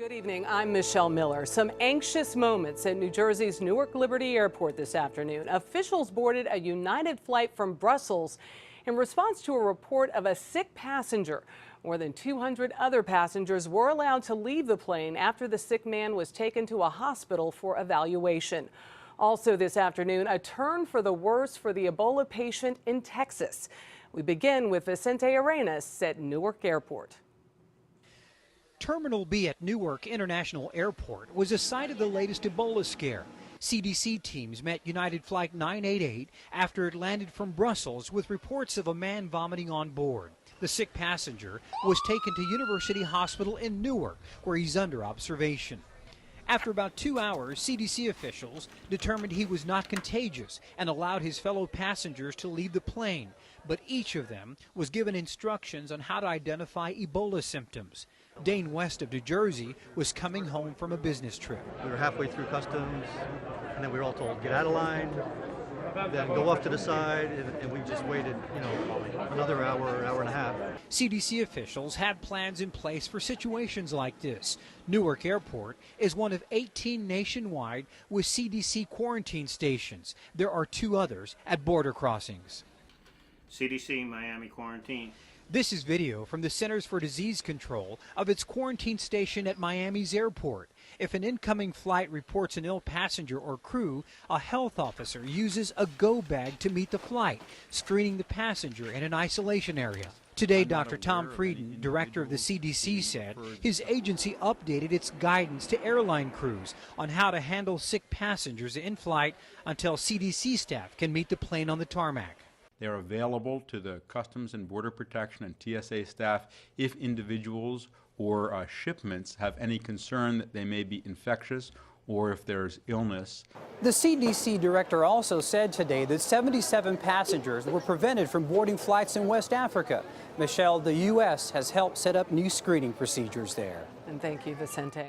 Good evening, I'm Michelle Miller. Some anxious moments at New Jersey's Newark Liberty Airport this afternoon. Officials boarded a United flight from Brussels in response to a report of a sick passenger. More than 200 other passengers were allowed to leave the plane after the sick man was taken to a hospital for evaluation. Also this afternoon, a turn for the worse for the Ebola patient in Texas. We begin with Vicente Arenas at Newark Airport. Terminal B at Newark International Airport was the site of the latest Ebola scare. CDC teams met United Flight 988 after it landed from Brussels with reports of a man vomiting on board. The sick passenger was taken to University Hospital in Newark, where he's under observation. After about 2 hours, CDC officials determined he was not contagious and allowed his fellow passengers to leave the plane. But each of them was given instructions on how to identify Ebola symptoms. Dane West of New Jersey was coming home from a business trip. We were halfway through customs, and then we were all told, get out of line, then go off to the side, and we just waited, another hour, hour and a half. CDC officials had plans in place for situations like this. Newark Airport is one of 18 nationwide with CDC quarantine stations. There are 2 others at border crossings. CDC Miami quarantine. This is video from the Centers for Disease Control of its quarantine station at Miami's airport. If an incoming flight reports an ill passenger or crew, a health officer uses a go bag to meet the flight, screening the passenger in an isolation area. Today, Dr. Tom Frieden, director of the CDC, said his agency updated its guidance to airline crews on how to handle sick passengers in flight until CDC staff can meet the plane on the tarmac. They're available to the Customs and Border Protection and TSA staff if individuals or shipments have any concern that they may be infectious or if there's illness. The CDC director also said today that 77 passengers were prevented from boarding flights in West Africa. Michelle, the U.S. has helped set up new screening procedures there. And thank you, Vicente.